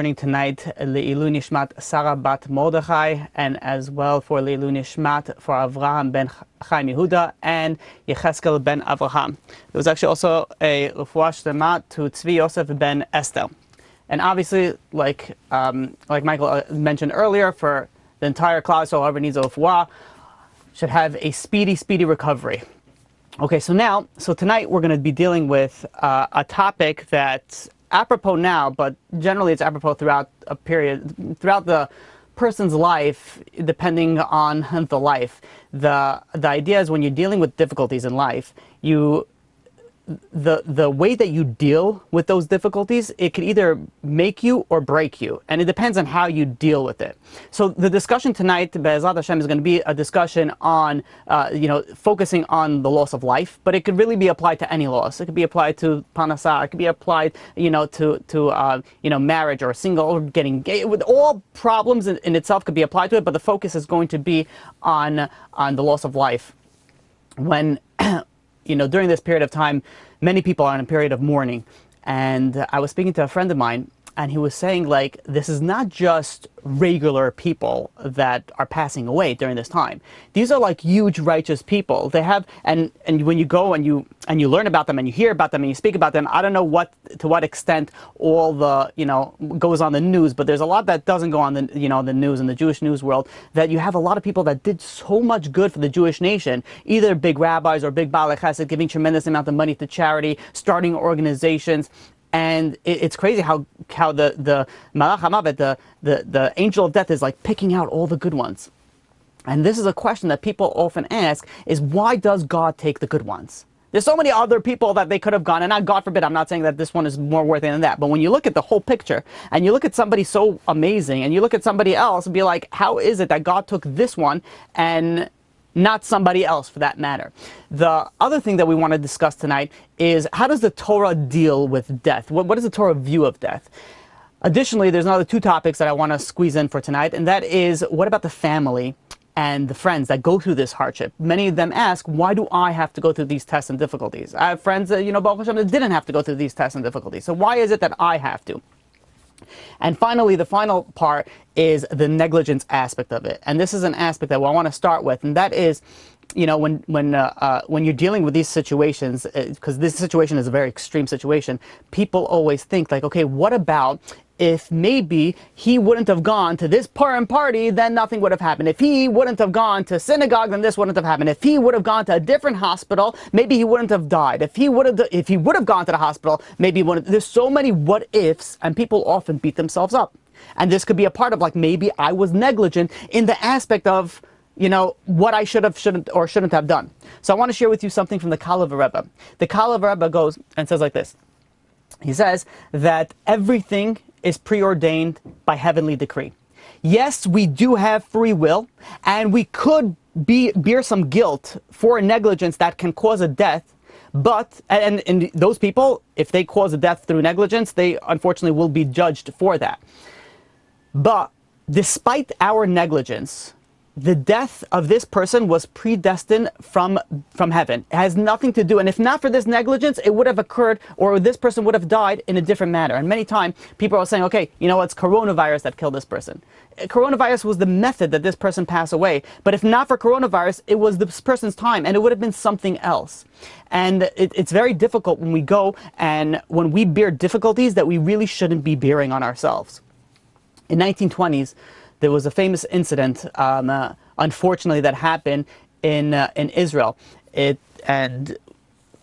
learning tonight Le'ilu Nishmat Sarah Bat Mordechai, and as well for Le'ilu Nishmat for Avraham ben Chaim Yehuda and Yecheskel ben Avraham. There was actually also a Refuah Shlema to Tzvi Yosef ben Esther. And obviously, like Michael mentioned earlier, for the entire class, so whoever needs a Refuah should have a speedy recovery. Okay, so tonight we're going to be dealing with a topic that's apropos now, but generally it's apropos throughout the person's life, depending on the life. The idea is when you're dealing with difficulties in life, the way that you deal with those difficulties, it can either make you or break you, and it depends on how you deal with it. So the discussion tonight, Be'ezrat Hashem, is going to be a discussion on, focusing on the loss of life, but it could really be applied to any loss. It could be applied to Panasah, it could be applied, to marriage or single or getting gay. With all problems in itself could be applied to it, but the focus is going to be on the loss of life. When during this period of time, many people are in a period of mourning. And I was speaking to a friend of mine, and he was saying, this is not just regular people that are passing away during this time. These are huge righteous people. They have, and when you go and you learn about them and you hear about them and you speak about them, I don't know to what extent all the, goes on the news, but there's a lot that doesn't go on the, the news, in the Jewish news world, that you have a lot of people that did so much good for the Jewish nation, either big rabbis or big Baalei Chesed, giving tremendous amount of money to charity, starting organizations. And it's crazy how the Malach HaMavet, the angel of death, is picking out all the good ones. And this is a question that people often ask, is why does God take the good ones? There's so many other people that they could have gone, and not, God forbid, I'm not saying that this one is more worthy than that, but when you look at the whole picture, and you look at somebody so amazing, and you look at somebody else, and be like, how is it that God took this one and not somebody else, for that matter? The other thing that we want to discuss tonight is, how does the Torah deal with death? What is the Torah view of death? Additionally, there's another two topics that I want to squeeze in for tonight, and that is, what about the family and the friends that go through this hardship? Many of them ask, why do I have to go through these tests and difficulties? I have friends that, Baruch Hashem, that didn't have to go through these tests and difficulties. So why is it that I have to? And finally, the final part is the negligence aspect of it. And this is an aspect that I want to start with, and that is, when you're dealing with these situations, because this situation is a very extreme situation, people always think okay, what about if maybe he wouldn't have gone to this Purim party, then nothing would have happened. If he wouldn't have gone to synagogue, then this wouldn't have happened. If he would have gone to a different hospital, maybe he wouldn't have died. If he would have gone to the hospital, maybe he wouldn't. There's so many what ifs, and people often beat themselves up. And this could be a part of maybe I was negligent in the aspect of what I shouldn't have done. So I want to share with you something from the Kalev Rebbe. The Kalev Rebbe goes and says like this. He says that everything is preordained by heavenly decree. Yes, we do have free will, and we could bear some guilt for negligence that can cause a death, but, and those people, if they cause a death through negligence, they unfortunately will be judged for that. But despite our negligence, the death of this person was predestined from heaven. It has nothing to do, and if not for this negligence, it would have occurred, or this person would have died in a different manner. And many times, people are saying, okay, it's coronavirus that killed this person. Coronavirus was the method that this person passed away. But if not for coronavirus, it was this person's time, and it would have been something else. And it's very difficult when we go and when we bear difficulties that we really shouldn't be bearing on ourselves. In 1920s, there was a famous incident, unfortunately, that happened in Israel. And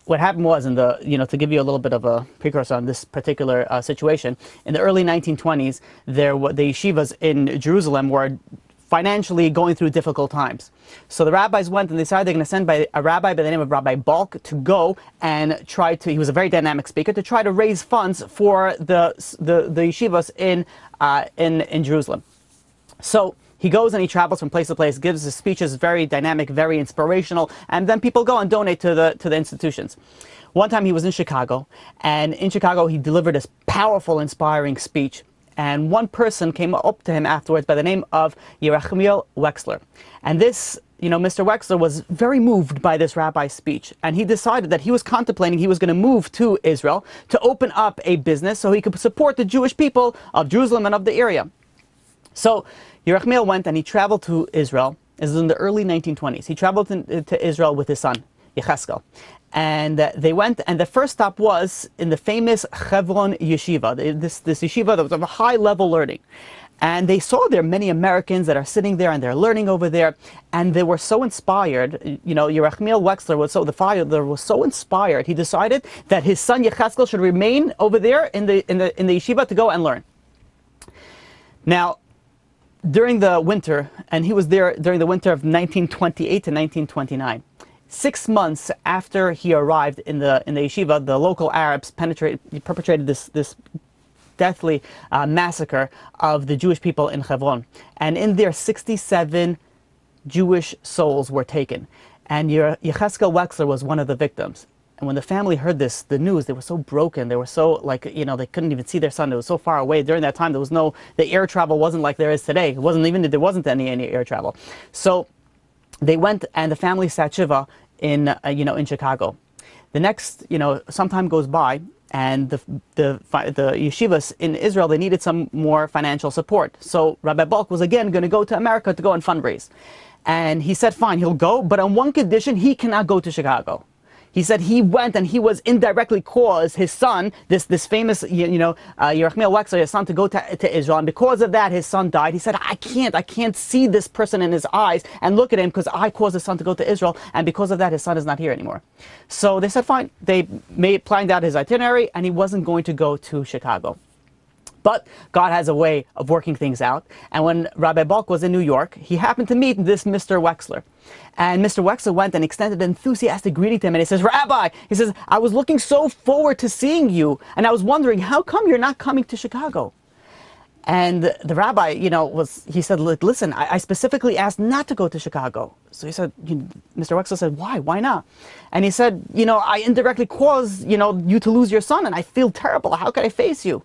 what happened was, to give you a little bit of a precursor on this particular situation, in the early 1920s, the yeshivas in Jerusalem were financially going through difficult times. So the rabbis went and decided they're going to send a rabbi by the name of Rabbi Balk to go and try to, he was a very dynamic speaker, to try to raise funds for the yeshivas in Jerusalem. So he goes and he travels from place to place, gives his speeches, very dynamic, very inspirational, and then people go and donate to the institutions. One time he was in Chicago, and in Chicago he delivered this powerful, inspiring speech, and one person came up to him afterwards by the name of Yerachmiel Wexler. And this Mr. Wexler was very moved by this rabbi's speech, and he decided that he was contemplating he was going to move to Israel to open up a business so he could support the Jewish people of Jerusalem and of the area. So Yerachmiel went and he traveled to Israel. This is in the early 1920s. He traveled to Israel with his son, Yecheskel. And they went, and the first stop was in the famous Hebron Yeshiva, this yeshiva that was of a high-level learning. And they saw there many Americans that are sitting there and they're learning over there, and they were so inspired. Yerachmiel Wexler the father was so inspired. He decided that his son Yecheskel should remain over there in the yeshiva to go and learn. Now, during the winter, and he was there during the winter of 1928 to 1929. 6 months after he arrived in the yeshiva, the local Arabs perpetrated this deathly massacre of the Jewish people in Hebron. And in there, 67 Jewish souls were taken. And Yecheskel Wexler was one of the victims. And when the family heard the news, they were so broken. They were so, they couldn't even see their son. It was so far away. During that time, the air travel wasn't like there is today. There wasn't any air travel. So they went, and the family sat shiva in Chicago. The next, some time goes by, and the yeshivas in Israel, they needed some more financial support. So Rabbi Balk was again going to go to America to go and fundraise. And he said, fine, he'll go, but on one condition, he cannot go to Chicago. He said he went and he was indirectly caused his son, this famous, Yerachmiel Wexler, his son, to go to Israel. And because of that, his son died. He said, I can't see this person in his eyes and look at him because I caused his son to go to Israel. And because of that, his son is not here anymore. So they said, fine. They planned out his itinerary, and he wasn't going to go to Chicago. But God has a way of working things out. And when Rabbi Balk was in New York, he happened to meet this Mr. Wexler. And Mr. Wexler went and extended an enthusiastic greeting to him. And he says, Rabbi, he says, I was looking so forward to seeing you. And I was wondering, how come you're not coming to Chicago? And the rabbi, he said, listen, I specifically asked not to go to Chicago. So he said, Mr. Wexler said, why? Why not? And he said, I indirectly caused, you to lose your son. And I feel terrible. How could I face you?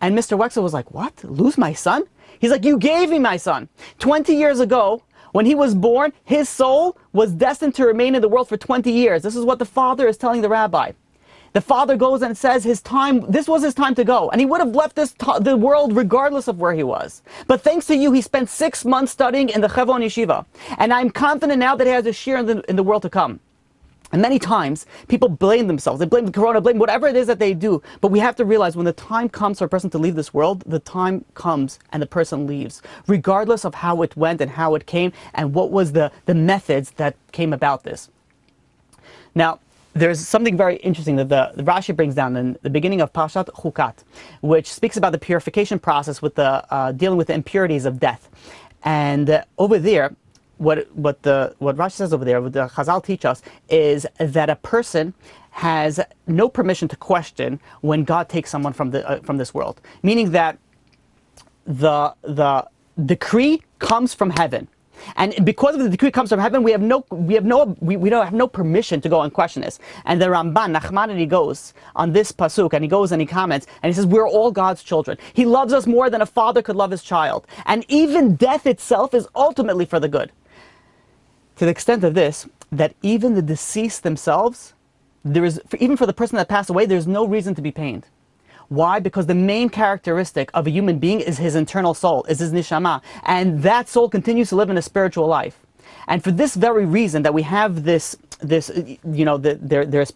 And Mr. Wexler was like, what? Lose my son? He's like, you gave me my son. 20 years ago, when he was born, his soul was destined to remain in the world for 20 years. This is what the father is telling the rabbi. The father goes and says this was his time to go. And he would have left the world regardless of where he was. But thanks to you, he spent 6 months studying in the Hebron Yeshiva. And I'm confident now that he has a share in the world to come. And many times, people blame themselves. They blame the corona, blame whatever it is that they do. But we have to realize when the time comes for a person to leave this world, the time comes and the person leaves, regardless of how it went and how it came and what was the methods that came about this. Now, there's something very interesting that the Rashi brings down in the beginning of Parashat Chukat, which speaks about the purification process with dealing with the impurities of death. And over there, what Rashi says over there, what the Chazal teach us, is that a person has no permission to question when God takes someone from this world. Meaning that the decree comes from heaven. And because of the decree comes from heaven, we don't have no permission to go and question this. And the Ramban, Nachmanides, goes on this pasuk, and he goes and he comments, and he says, we're all God's children. He loves us more than a father could love his child. And even death itself is ultimately for the good. To the extent of this, that even the deceased themselves, even for the person that passed away, there's no reason to be pained. Why? Because the main characteristic of a human being is his internal soul, is his neshama. And that soul continues to live in a spiritual life. And for this very reason that we have there's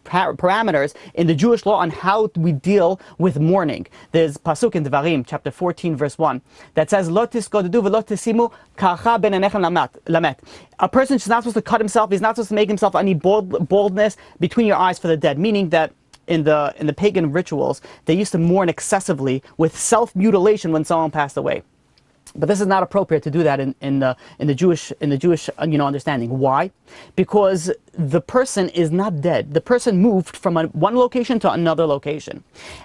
parameters in the Jewish law on how we deal with mourning. There's pasuk in Devarim, chapter 14, verse 1, that says, Lo tisgodedu velo tisimu ka'acha ben einechem lamet. A person is not supposed to cut himself, he's not supposed to make himself any baldness between your eyes for the dead, meaning that in the pagan rituals, they used to mourn excessively with self-mutilation when someone passed away. But this is not appropriate to do that in the Jewish understanding. Why? Because the person is not dead. The person moved from one location to another location.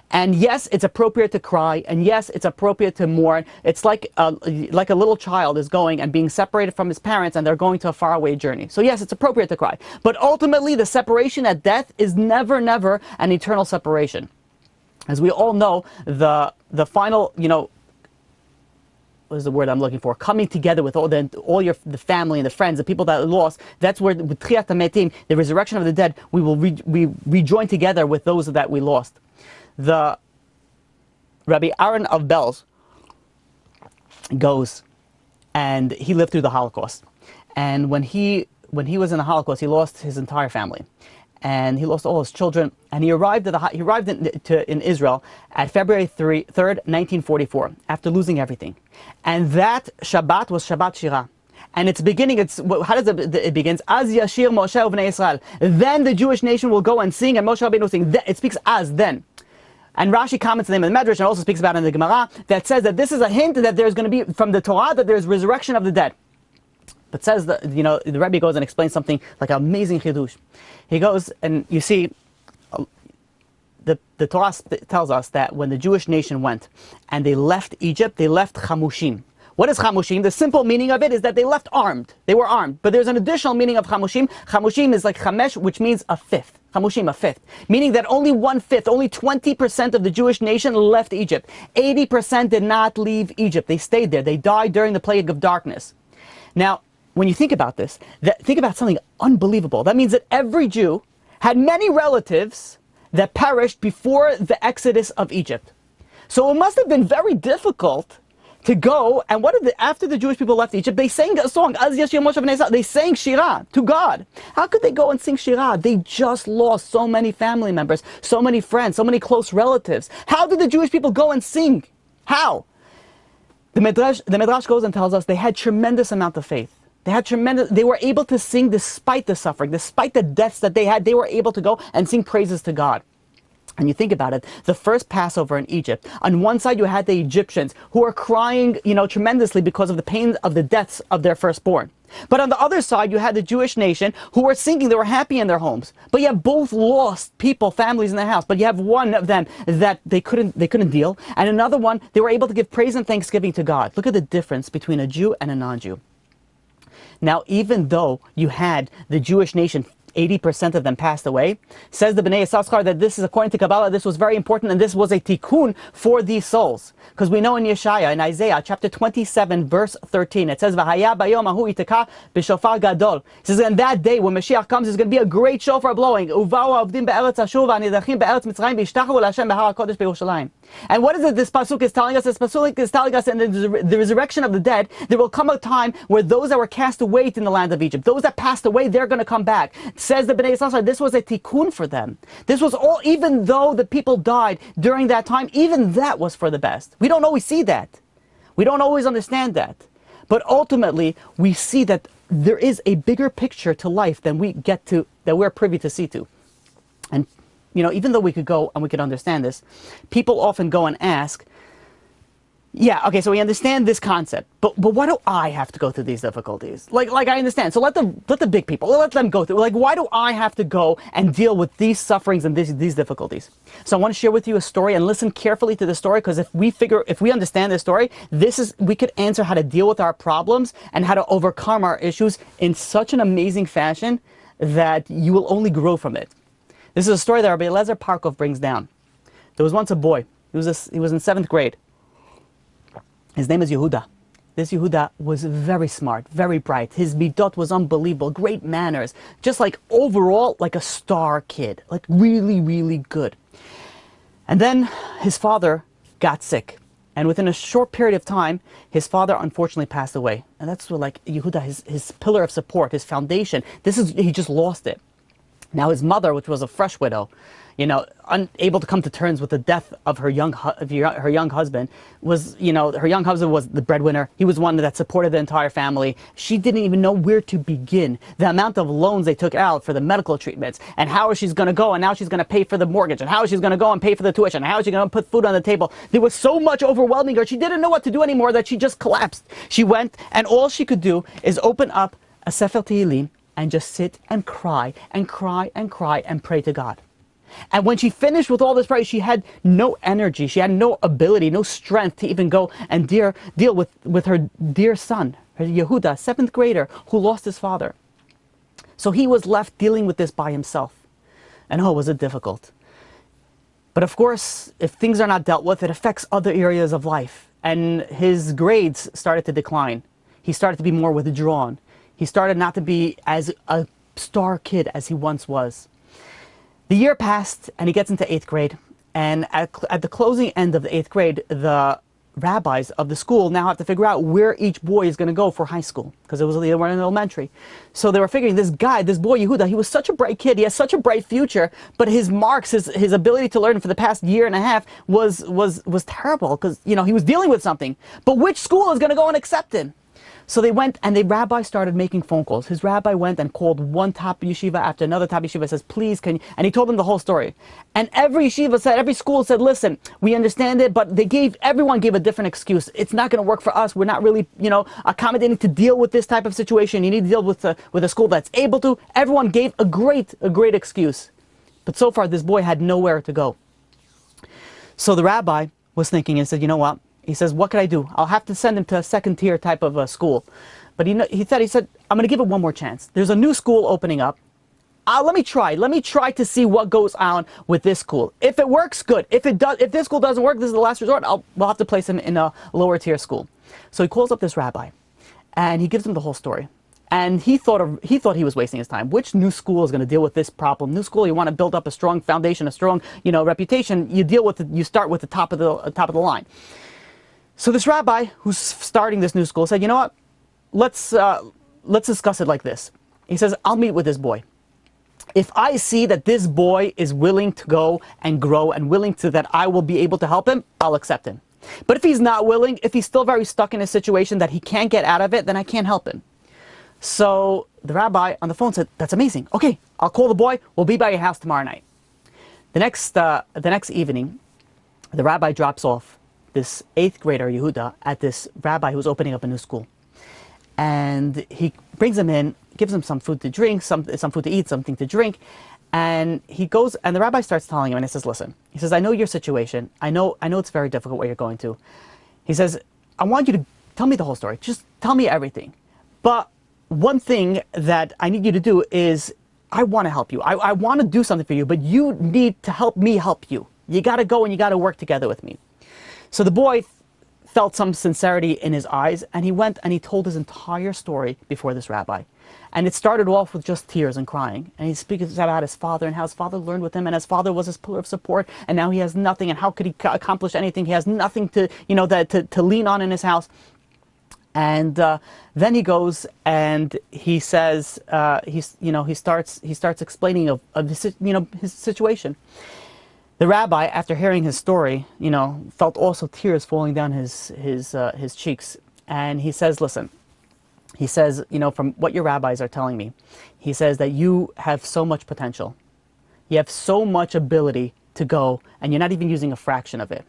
And yes, it's appropriate to cry, and yes, it's appropriate to mourn. It's like a little child is going and being separated from his parents, and they're going to a faraway journey. So yes, it's appropriate to cry. But ultimately, the separation at death is never, never an eternal separation. As we all know, the final, what is the word I'm looking for? Coming together with all the family and the friends, the people that lost. That's where with Tchiat HaMetim, the resurrection of the dead, we will we rejoin together with those that we lost. The Rabbi Aaron of Belz goes, and he lived through the Holocaust. And when he was in the Holocaust, he lost his entire family, and he lost all his children. And he arrived in Israel at February 3rd, 1944, after losing everything. And that Shabbat was Shabbat Shira. And its beginning, how does it begins? Az Yashir Moshe Uvnei Israel. Then the Jewish nation will go and sing, and Moshe Rabbeinu will sing. It speaks as then. And Rashi comments the name of the Medrash and also speaks about it in the Gemara that says that this is a hint that there's going to be, from the Torah, that there's resurrection of the dead. But says that, the Rebbe goes and explains something like an amazing chidush. He goes, and you see, the Torah tells us that when the Jewish nation went and they left Egypt, they left chamushim. What is chamushim? The simple meaning of it is that they left armed. They were armed. But there's an additional meaning of chamushim. Chamushim is like chamesh, which means a fifth. Chamushim, a fifth. Meaning that only 1/5, only 20% of the Jewish nation left Egypt. 80% did not leave Egypt. They stayed there. They died during the plague of darkness. Now, when you think about this, think about something unbelievable. That means that every Jew had many relatives that perished before the exodus of Egypt. So it must have been very difficult to go, and after the Jewish people left Egypt, they sang a song, Az Yashir Moshe Uvnei Israel. They sang Shirah to God. How could they go and sing Shirah? They just lost so many family members, so many friends, so many close relatives. How did the Jewish people go and sing? How? The Midrash goes and tells us they had tremendous amount of faith. They were able to sing despite the suffering, despite the deaths that they had. They were able to go and sing praises to God. And you think about it, the first Passover in Egypt, on one side you had the Egyptians who were crying, tremendously because of the pain of the deaths of their firstborn. But on the other side you had the Jewish nation who were singing, they were happy in their homes. But you have both lost people, families in their house. But you have one of them that they couldn't deal, and another one they were able to give praise and thanksgiving to God. Look at the difference between a Jew and a non-Jew. Now, even though you had the Jewish nation, 80% of them passed away, says the Bnei Yissaschar that this is, according to Kabbalah, this was very important, and this was a tikkun for these souls. Because we know in Yeshaya, in Isaiah, chapter 27, verse 13, it says, V'haya bayom ahu iteka b'shofar gadol. It says, in that day, when Mashiach comes, there's going to be a great shofar blowing. Uvau avdim be'eretz Ashur v'anidachim be'eretz Mitzrayim v'ishtachu l'Hashem b'har HaKodesh b'Yerushalayim. And what is it this pasuk is telling us? This pasuk is telling us in the resurrection of the dead, there will come a time where those that were cast away in the land of Egypt, those that passed away, they're going to come back. Says the Bnei Yissaschar, this was a tikkun for them. This was all, even though the people died during that time, even that was for the best. We don't always see that. We don't always understand that. But ultimately, we see that there is a bigger picture to life than we're privy to see to. And even though we could go and we could understand this, people often go and ask, yeah, okay, so we understand this concept, but why do I have to go through these difficulties? Like I understand. So let the big people, let them go through. Like, why do I have to go and deal with these sufferings and these difficulties? So I want to share with you a story, and listen carefully to the story, because if we understand this story, we could answer how to deal with our problems and how to overcome our issues in such an amazing fashion that you will only grow from it. This is a story that Rabbi Eliezer Parkov brings down. There was once a boy. He was in 7th grade. His name is Yehuda. This Yehuda was very smart, very bright. His midot was unbelievable, great manners. Just like overall, like a star kid. Like really, really good. And then his father got sick. And within a short period of time, his father unfortunately passed away. And that's what, like, Yehuda, his pillar of support, his foundation, he just lost it. Now his mother, which was a fresh widow, unable to come to terms with the death of her young husband, her young husband was the breadwinner. He was one that supported the entire family. She didn't even know where to begin. The amount of loans they took out for the medical treatments, and how she's going to go, and now she's going to pay for the mortgage, and how she's going to go and pay for the tuition, and how she's going to put food on the table. There was so much overwhelming her. She didn't know what to do anymore, that she just collapsed. She went, and all she could do is open up a Sefer Tehillim and just sit and cry and cry and cry and pray to God. And when she finished with all this prayer, she had no energy, she had no ability, no strength to even go and deal with her dear son, her Yehuda, 7th grader, who lost his father. So he was left dealing with this by himself. And was it difficult? But of course, if things are not dealt with, it affects other areas of life. and his grades started to decline. He started to be more withdrawn. He started not to be as a star kid as he once was. The year passed, and he gets into 8th grade. And at the closing end of the 8th grade, the rabbis of the school now have to figure out where each boy is going to go for high school, because they were in elementary. So they were figuring, this boy Yehuda, he was such a bright kid, he has such a bright future, but his marks, his ability to learn for the past year and a half was terrible, because he was dealing with something. But which school is going to go and accept him? So they went, and the rabbi started making phone calls. His rabbi went and called one top yeshiva after another top yeshiva, says, please, can you? And he told them the whole story. And every yeshiva said, every school said, listen, we understand it, but everyone gave a different excuse. It's not going to work for us. We're not really, accommodating to deal with this type of situation. You need to deal with a school that's able to. Everyone gave a great excuse. But so far, this boy had nowhere to go. So the rabbi was thinking and said, you know what? He says, what can I do? I'll have to send him to a second-tier type of a school. But he said, I'm going to give it one more chance. There's a new school opening up. Let me try. Let me try to see what goes on with this school. If it works, good. If this school doesn't work, this is the last resort, we'll have to place him in a lower-tier school. So he calls up this rabbi, and he gives him the whole story. And he thought he was wasting his time. Which new school is going to deal with this problem? New school, you want to build up a strong foundation, a strong, reputation. You start with the top of the line. So this rabbi who's starting this new school said, you know what, let's discuss it like this. He says, I'll meet with this boy. If I see that this boy is willing to go and grow and that I will be able to help him, I'll accept him. But if he's not willing, if he's still very stuck in a situation that he can't get out of it, then I can't help him. So the rabbi on the phone said, that's amazing. Okay, I'll call the boy. We'll be by your house tomorrow night. The next evening, the rabbi drops off this 8th grader, Yehuda, at this rabbi who's opening up a new school. And he brings him in, gives him some food to drink, some food to eat, something to drink. And he goes, and the rabbi starts telling him, and he says, listen, he says, I know your situation. I know it's very difficult what you're going to. He says, I want you to tell me the whole story. Just tell me everything. But one thing that I need you to do is, I want to help you. I want to do something for you, but you need to help me help you. You got to go and you got to work together with me. So the boy felt some sincerity in his eyes, and he went and he told his entire story before this rabbi. And it started off with just tears and crying. And he speaks about his father and how his father learned with him, and his father was his pillar of support, and now he has nothing, and how could he accomplish anything? He has nothing to lean on in his house. And then he goes and he says, he starts explaining of his situation. The rabbi, after hearing his story, felt also tears falling down his cheeks. And he says, listen, he says, from what your rabbis are telling me, he says that you have so much potential. You have so much ability to go, and you're not even using a fraction of it.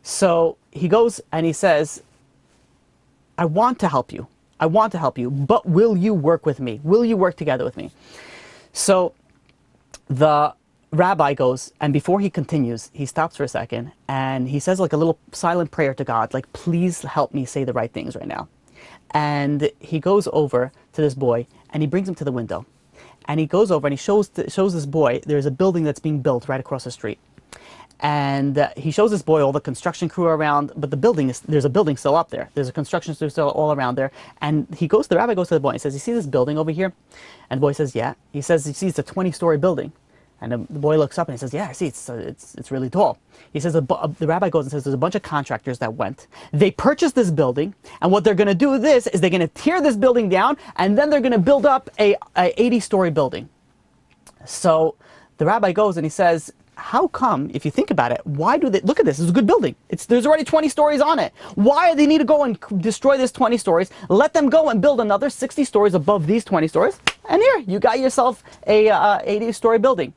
So he goes and he says, I want to help you. I want to help you, but will you work with me? Will you work together with me? So the rabbi goes, and before he continues, he stops for a second, and he says like a little silent prayer to God, like, please help me say the right things right now. And he goes over to this boy, and he brings him to the window. And he goes over and he shows this boy, there's a building that's being built right across the street. And he shows this boy all the construction crew around, but there's a building still up there. There's a construction crew still all around there. And the rabbi goes to the boy and he says, you see this building over here? And the boy says, yeah. He says, you see, it's a 20-story building. And the boy looks up and he says, yeah, I see, it's really tall. He says, the rabbi goes and says, there's a bunch of contractors that went. They purchased this building, and what they're going to do is they're going to tear this building down, and then they're going to build up a 80-story building. So the rabbi goes and he says, how come, if you think about it, why do they, look at this, it's a good building. There's already 20 stories on it. Why do they need to go and destroy this 20 stories? Let them go and build another 60 stories above these 20 stories, and here, you got yourself a 80-story building.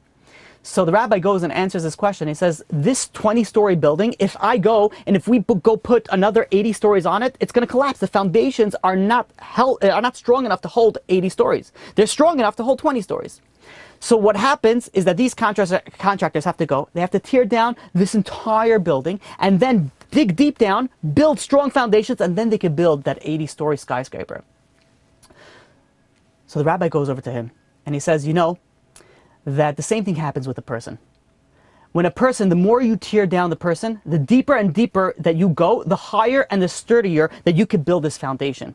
So the rabbi goes and answers this question. He says, this 20-story building, if I go and if we go put another 80 stories on it, it's going to collapse. The foundations are not strong enough to hold 80 stories. They're strong enough to hold 20 stories. So what happens is that these contractors have to go. They have to tear down this entire building and then dig deep down, build strong foundations, and then they can build that 80-story skyscraper. So the rabbi goes over to him and he says, you know, that the same thing happens with a person. When a person, the more you tear down the person, the deeper and deeper that you go, the higher and the sturdier that you could build this foundation.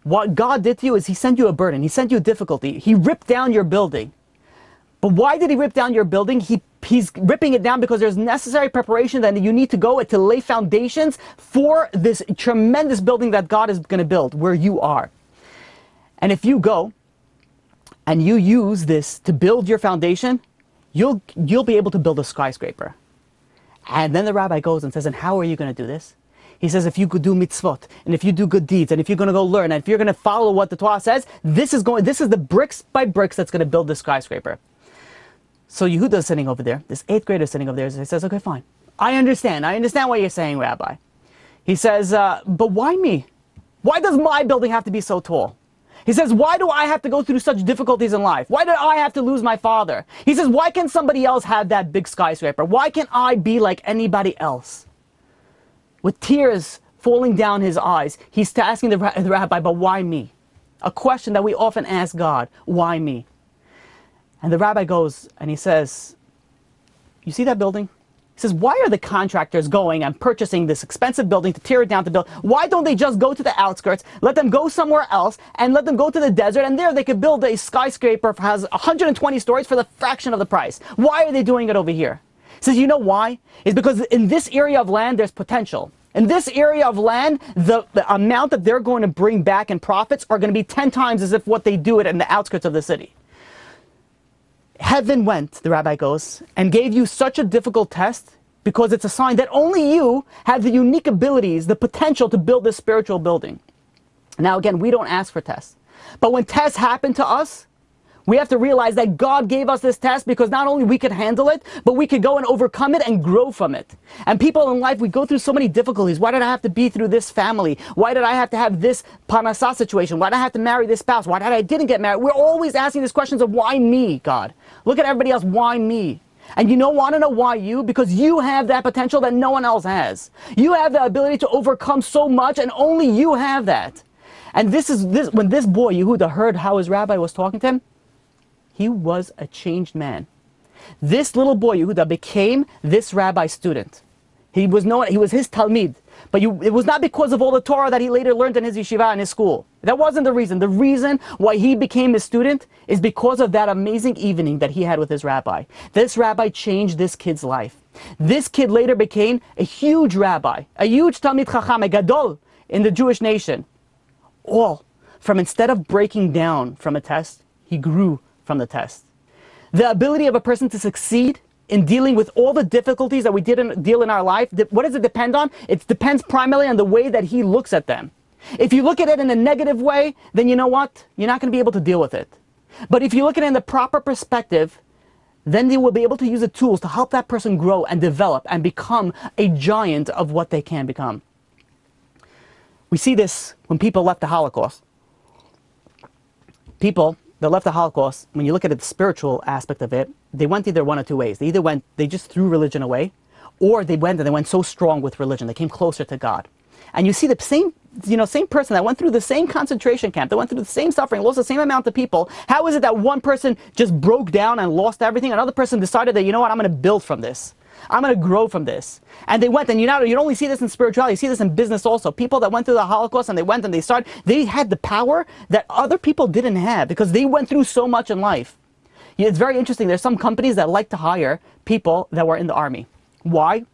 What God did to you is He sent you a burden. He sent you a difficulty. He ripped down your building. But why did He rip down your building? He's ripping it down because there's necessary preparation that you need to go to lay foundations for this tremendous building that God is going to build where you are. And if you go and you use this to build your foundation, you'll be able to build a skyscraper. And then the rabbi goes and says, and how are you going to do this? He says, if you could do mitzvot, and if you do good deeds, and if you're going to go learn, and if you're going to follow what the Torah says, this is the bricks by bricks that's going to build the skyscraper. So Yehuda is sitting over there, this 8th grader is sitting over there, and he says, okay, fine. I understand what you're saying, Rabbi. He says, but why me? Why does my building have to be so tall? He says, why do I have to go through such difficulties in life? Why did I have to lose my father? He says, why can't somebody else have that big skyscraper? Why can't I be like anybody else? With tears falling down his eyes, he's asking the rabbi, but why me? A question that we often ask God, why me? And the rabbi goes and he says, you see that building? He says, why are the contractors going and purchasing this expensive building to tear it down to build? Why don't they just go to the outskirts, let them go somewhere else, and let them go to the desert, and there they could build a skyscraper that has 120 stories for the fraction of the price? Why are they doing it over here? He says, you know why? It's because in this area of land, there's potential. In this area of land, the amount that they're going to bring back in profits are going to be 10 times as if what they do it in the outskirts of the city. Heaven went, the rabbi goes, and gave you such a difficult test because it's a sign that only you have the unique abilities, the potential to build this spiritual building. Now again, we don't ask for tests. But when tests happen to us, we have to realize that God gave us this test because not only we could handle it, but we could go and overcome it and grow from it. And people in life, we go through so many difficulties. Why did I have to be through this family? Why did I have to have this parnasah situation? Why did I have to marry this spouse? Why did I didn't get married? We're always asking these questions of why me, God? Look at everybody else, why me? And you don't want to know why you? Because you have that potential that no one else has. You have the ability to overcome so much, and only you have that. And when this boy, Yehuda, heard how his rabbi was talking to him, he was a changed man. This little boy, Yehuda, became this rabbi's student. He was his talmid. But it was not because of all the Torah that he later learned in his yeshiva and his school. That wasn't the reason. The reason why he became his student is because of that amazing evening that he had with his rabbi. This rabbi changed this kid's life. This kid later became a huge rabbi, a huge talmid chacham, a gadol in the Jewish nation. All from instead of breaking down from a test, he grew from the test. The ability of a person to succeed in dealing with all the difficulties that we didn't deal in our life, what does it depend on? It depends primarily on the way that he looks at them. If you look at it in a negative way, then you know what? You're not going to be able to deal with it. But if you look at it in the proper perspective, then you will be able to use the tools to help that person grow and develop and become a giant of what they can become. We see this when people left the Holocaust. People that left the Holocaust, when you look at the spiritual aspect of it, they went either one or two ways. They just threw religion away, or they went so strong with religion, they came closer to God. And you see the same person that went through the same concentration camp, that went through the same suffering, lost the same amount of people. How is it that one person just broke down and lost everything? Another person decided that, you know what, I'm going to build from this. I'm going to grow from this. And they went, and you don't only see this in spirituality, you see this in business also. People that went through the Holocaust and they had the power that other people didn't have because they went through so much in life. It's very interesting. There's some companies that like to hire people that were in the army. Why?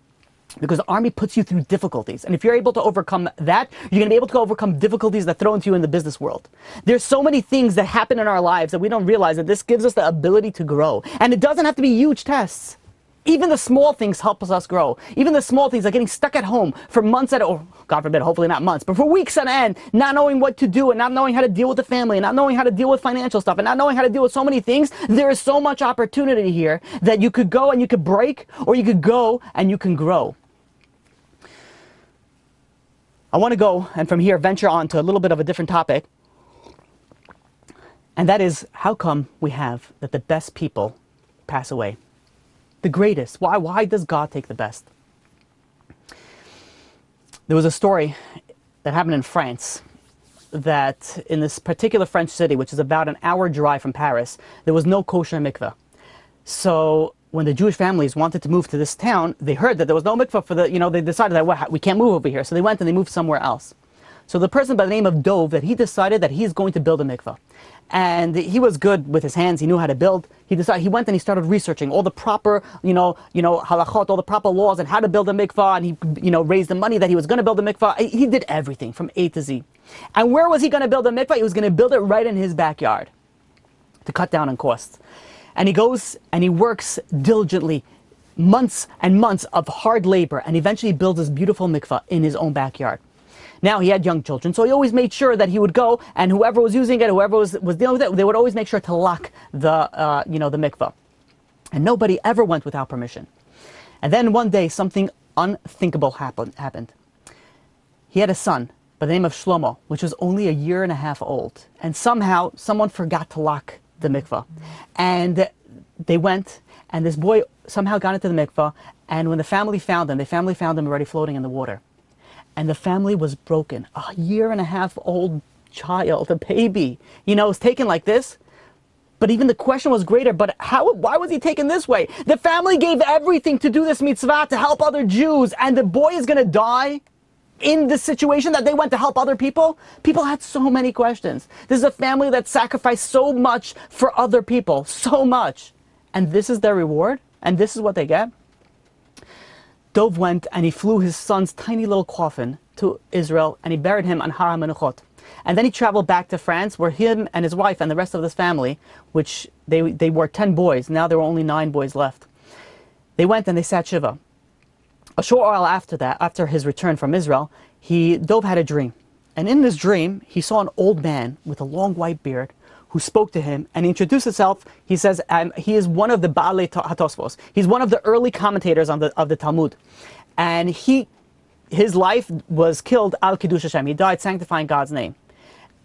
Because the army puts you through difficulties. And if you're able to overcome that, you're going to be able to overcome difficulties that throw into you in the business world. There's so many things that happen in our lives that we don't realize that this gives us the ability to grow. And it doesn't have to be huge tests. Even the small things help us grow. Even the small things like getting stuck at home for months or God forbid, hopefully not months, but for weeks on end, not knowing what to do and not knowing how to deal with the family and not knowing how to deal with financial stuff and not knowing how to deal with so many things. There is so much opportunity here that you could go and you could break, or you could go and you can grow. I want to go and from here venture on to a little bit of a different topic. And that is, how come we have that the best people pass away? The greatest. Why does God take the best? There was a story that happened in France that in this particular French city, which is about an hour drive from Paris, there was no kosher mikveh. So when the Jewish families wanted to move to this town, they heard that there was no mikvah for the, they decided that, well, we can't move over here. So they went and they moved somewhere else. So the person by the name of Dov, that he decided that he's going to build a mikvah. And he was good with his hands, he knew how to build. He went and he started researching all the proper, halachot, all the proper laws and how to build a mikvah, and he, raised the money that he was going to build a mikvah. He did everything from A to Z. And where was he going to build a mikvah? He was going to build it right in his backyard to cut down on costs. And he goes and he works diligently, months and months of hard labor, and eventually builds this beautiful mikvah in his own backyard. Now, he had young children, so he always made sure that he would go, and whoever was using it, whoever was dealing with it, they would always make sure to lock the mikvah. And nobody ever went without permission. And then one day, something unthinkable happened. He had a son by the name of Shlomo, which was only a year and a half old. And somehow, someone forgot to lock the mikvah. And they went, and this boy somehow got into the mikvah, and when the family found him already floating in the water. And the family was broken. A year and a half old child, a baby, was taken like this. But even the question was greater, but why was he taken this way? The family gave everything to do this mitzvah, to help other Jews, and the boy is going to die in the situation that they went to help other people? People had so many questions. This is a family that sacrificed so much for other people, so much. And this is their reward? And this is what they get? Dov went and he flew his son's tiny little coffin to Israel, and he buried him on Har HaMenuchot. And then he traveled back to France, where him and his wife and the rest of his family, which they were 10 boys, now there were only 9 boys left. They went and they sat Shiva. A short while after that, after his return from Israel, Dov had a dream. And in this dream, he saw an old man with a long white beard who spoke to him and introduced himself. He says he is one of the Baalei HaTosfos. He's one of the early commentators of the Talmud. And his life was killed al Kiddush Hashem. He died sanctifying God's name.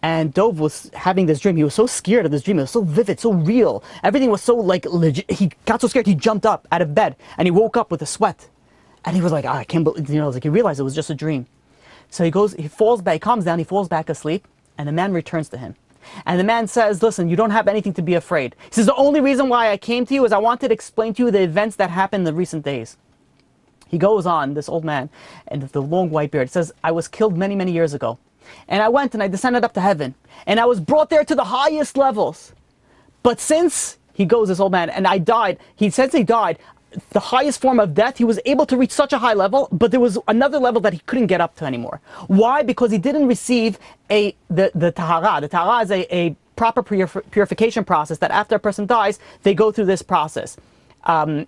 And Dov was having this dream. He was so scared of this dream. It was so vivid, so real. Everything was so legit. He got so scared, he jumped up out of bed and he woke up with a sweat. And he was like, I can't believe, he realized it was just a dream. So he falls back, he calms down, he falls back asleep, and the man returns to him. And the man says, listen, you don't have anything to be afraid. He says, the only reason why I came to you is I wanted to explain to you the events that happened in the recent days. He goes on, this old man, and the long white beard, says, I was killed many, many years ago. And I went and I descended up to heaven. And I was brought there to the highest levels. But since, he goes, this old man, and I died, since he died, the highest form of death, he was able to reach such a high level, but there was another level that he couldn't get up to anymore. Why? Because he didn't receive the tahara. The tahara is a proper purification process that after a person dies, they go through this process. And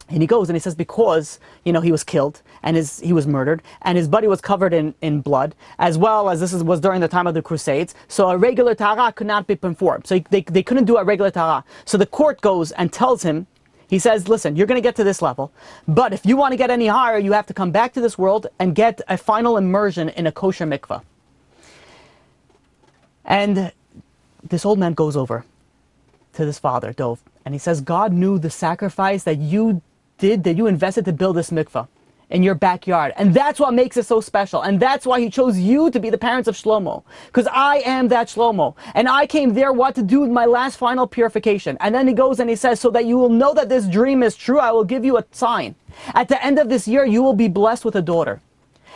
he goes and he says, because he was killed and he was murdered and his body was covered in blood, as well as was during the time of the Crusades, so a regular tahara could not be performed. So they couldn't do a regular tahara. So the court goes and tells him, he says, listen, you're going to get to this level, but if you want to get any higher, you have to come back to this world and get a final immersion in a kosher mikvah. And this old man goes over to this father, Dov, and he says, God knew the sacrifice that you invested to build this mikvah in your backyard. And that's what makes it so special. And that's why he chose you to be the parents of Shlomo. Because I am that Shlomo. And I came there, to do my last final purification. And then he goes and he says, so that you will know that this dream is true, I will give you a sign. At the end of this year, you will be blessed with a daughter.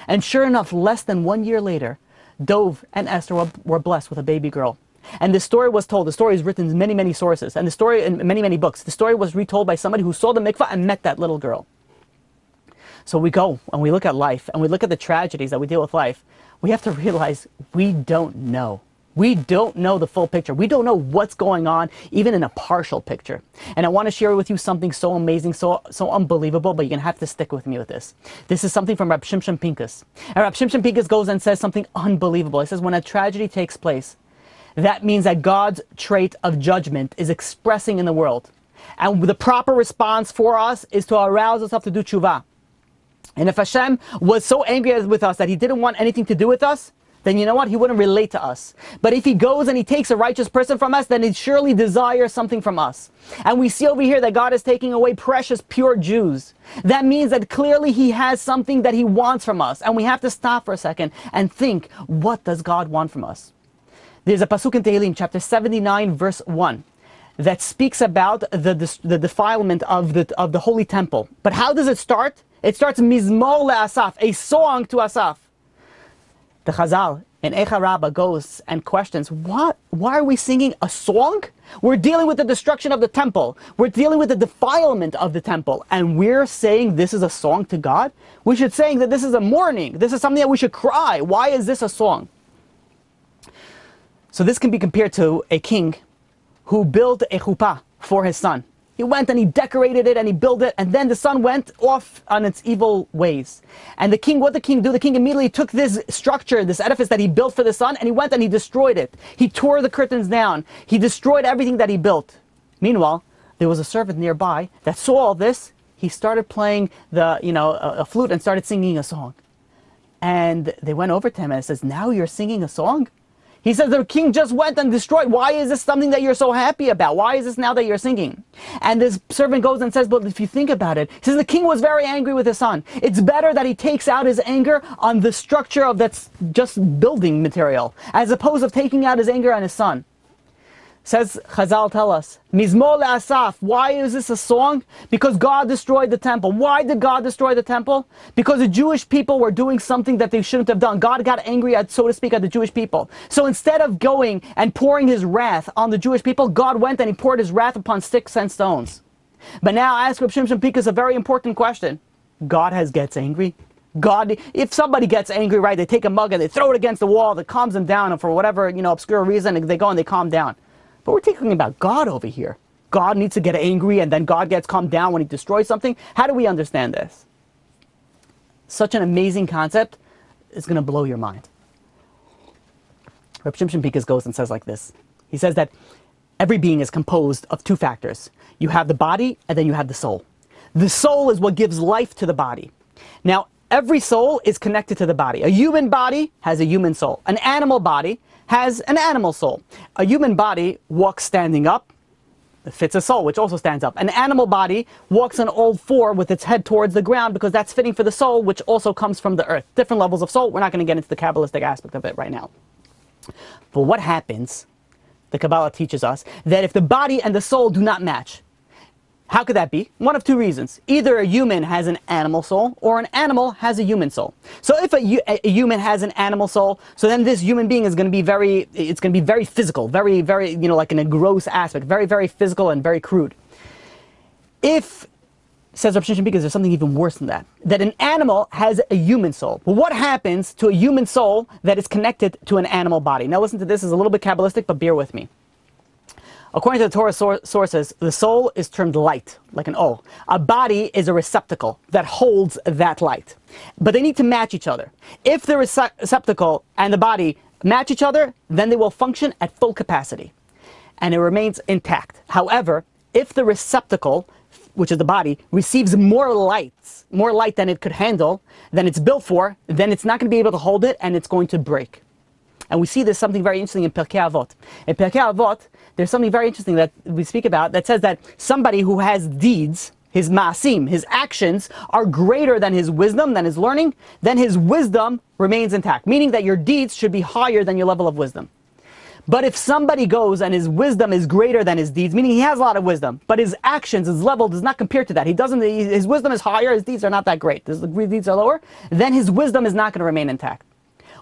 And sure enough, less than 1 year later, Dov and Esther were blessed with a baby girl. And this story was told. The story is written in many, many sources. And the story in many, many books. The story was retold by somebody who saw the mikvah and met that little girl. So we go and we look at life and we look at the tragedies that we deal with life. We have to realize we don't know. We don't know the full picture. We don't know what's going on, even in a partial picture. And I want to share with you something so amazing, so unbelievable, but you're going to have to stick with me with this. This is something from Rab Shimshon Pincus. And Rab Shimshon Pincus goes and says something unbelievable. He says, when a tragedy takes place, that means that God's trait of judgment is expressing in the world. And the proper response for us is to arouse ourselves to do tshuva. And if Hashem was so angry with us that he didn't want anything to do with us, then you know what? He wouldn't relate to us. But if he goes and he takes a righteous person from us, then he surely desires something from us. And we see over here that God is taking away precious, pure Jews. That means that clearly he has something that he wants from us. And we have to stop for a second and think, what does God want from us? There's a pasuk in Tehillim, chapter 79, verse 1. that speaks about the defilement of the holy temple. But how does it start? It starts Mizmor le'asaf, a song to Asaf. The Chazal in Eicha Rabbah goes and questions, why are we singing a song? We're dealing with the destruction of the temple. We're dealing with the defilement of the temple. And we're saying this is a song to God? We should say that this is a mourning. This is something that we should cry. Why is this a song? So this can be compared to a king who built a chuppah for his son. He went and he decorated it and he built it, and then the son went off on its evil ways. And the king, what did the king do? The king immediately took this structure, this edifice that he built for the son, and he went and he destroyed it. He tore the curtains down. He destroyed everything that he built. Meanwhile, there was a servant nearby that saw all this. He started playing a flute and started singing a song. And they went over to him and says, "Now you're singing a song?" He says, the king just went and destroyed. Why is this something that you're so happy about? Why is this now that you're singing? And this servant goes and says, but if you think about it, he says the king was very angry with his son. It's better that he takes out his anger on the structure of that's just building material, as opposed to taking out his anger on his son. Says Chazal tell us, Mizmor le'asaf. Why is this a song? Because God destroyed the temple. Why did God destroy the temple? Because the Jewish people were doing something that they shouldn't have done. God got angry at, so to speak, at the Jewish people. So instead of going and pouring his wrath on the Jewish people, God went and he poured his wrath upon sticks and stones. But now ask Reb Shimshon Pikus a very important question. God gets angry? God, if somebody gets angry, right, they take a mug and they throw it against the wall that calms them down, and for whatever, obscure reason, they go and they calm down. But we're talking about God over here. God needs to get angry and then God gets calmed down when he destroys something. How do we understand this? Such an amazing concept is going to blow your mind. Reb Shimshon Pikus goes and says like this. He says that every being is composed of two factors. You have the body and then you have the soul. The soul is what gives life to the body. Now, every soul is connected to the body. A human body has a human soul. An animal body has an animal soul. A human body walks standing up, it fits a soul, which also stands up. An animal body walks on all four with its head towards the ground because that's fitting for the soul, which also comes from the earth. Different levels of soul. We're not going to get into the Kabbalistic aspect of it right now. But what happens, the Kabbalah teaches us, that if the body and the soul do not match, how could that be? One of two reasons. Either a human has an animal soul, or an animal has a human soul. So if a human has an animal soul, so then this human being is going to be very physical, very, like in a gross aspect, very, very physical and very crude. If, says Rabbi Shimshon Pikus, there's something even worse than that, that an animal has a human soul. Well, what happens to a human soul that is connected to an animal body? Now listen to this, it's a little bit Kabbalistic, but bear with me. According to the Torah sources, the soul is termed light, like an O. A body is a receptacle that holds that light. But they need to match each other. If the receptacle and the body match each other, then they will function at full capacity. And it remains intact. However, if the receptacle, which is the body, receives more light than it could handle, than it's built for, then it's not going to be able to hold it and it's going to break. And we see there's something very interesting in Pirkei Avot. In Pirkei Avot, there's something very interesting that we speak about that says that somebody who has deeds, his ma'asim, his actions, are greater than his wisdom, than his learning, then his wisdom remains intact. Meaning that your deeds should be higher than your level of wisdom. But if somebody goes and his wisdom is greater than his deeds, meaning he has a lot of wisdom, but his actions, his level does not compare to that. His wisdom is higher, his deeds are not that great. His deeds are lower, then his wisdom is not going to remain intact.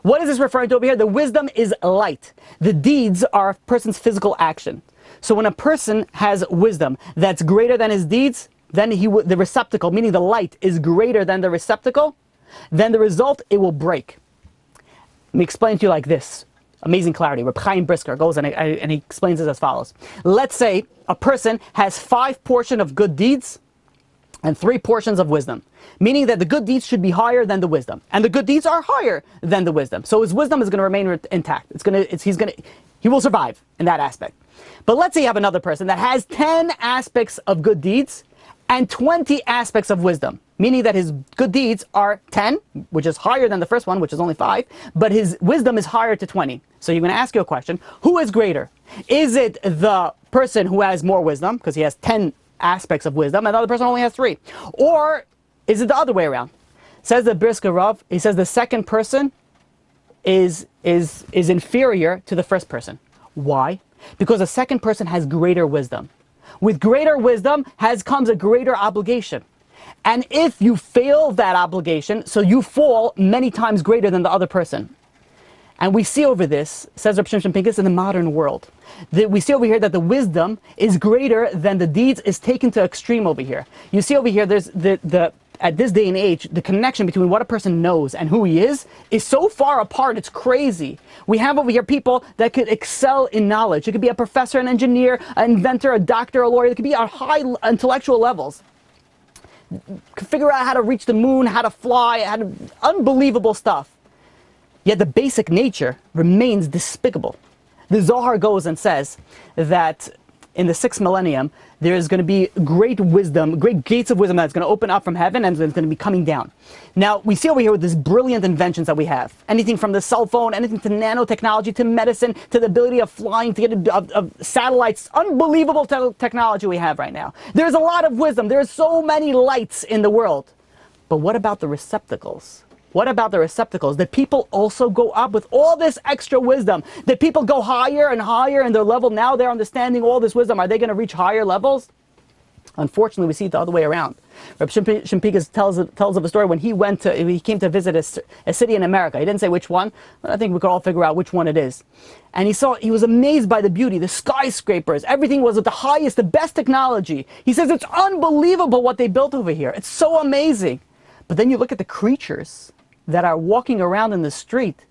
What is this referring to over here? The wisdom is light. The deeds are a person's physical action. So when a person has wisdom that's greater than his deeds, then the receptacle, meaning the light, is greater than the receptacle, then the result, it will break. Let me explain to you like this. Amazing clarity. Reb Chaim Brisker goes and he explains it as follows. Let's say a person has 5 portions of good deeds and 3 portions of wisdom, meaning that the good deeds should be higher than the wisdom, and the good deeds are higher than the wisdom. So his wisdom is going to remain intact. He will survive in that aspect. But let's say you have another person that has 10 aspects of good deeds and 20 aspects of wisdom, meaning that his good deeds are 10, which is higher than the first one, which is only 5, but his wisdom is higher to 20. So you're going to ask you a question: who is greater? Is it the person who has more wisdom because he has 10 aspects of wisdom and the other person only has 3? Or is it the other way around? Says the Brisker Rav, he says the second person is inferior to the first person. Why? Because a second person has greater wisdom. With greater wisdom comes a greater obligation. And if you fail that obligation, so you fall many times greater than the other person. And we see over this, says Rabbi Shimshon Pincus, in the modern world, that we see over here that the wisdom is greater than the deeds is taken to extreme over here. You see over here, there's at this day and age, the connection between what a person knows and who he is so far apart, it's crazy. We have over here people that could excel in knowledge. It could be a professor, an engineer, an inventor, a doctor, a lawyer. It could be at high intellectual levels. Could figure out how to reach the moon, how to fly, unbelievable stuff. Yet the basic nature remains despicable. The Zohar goes and says that in the 6th millennium, there is going to be great wisdom, great gates of wisdom that's going to open up from heaven and it's going to be coming down. Now, we see over here with these brilliant inventions that we have. Anything from the cell phone, anything to nanotechnology, to medicine, to the ability of flying, to get of satellites. Unbelievable technology we have right now. There's a lot of wisdom. There's so many lights in the world. But what about the receptacles? What about the receptacles? Did people also go up with all this extra wisdom? Did people go higher and higher in their level? Now they're understanding all this wisdom. Are they going to reach higher levels? Unfortunately, we see it the other way around. Rabbi Shimshon Pincus tells of a story when he came to visit a city in America. He didn't say which one, but I think we could all figure out which one it is. And he was amazed by the beauty, the skyscrapers. Everything was at the highest, the best technology. He says it's unbelievable what they built over here. It's so amazing. But then you look at the creatures that are walking around in the street.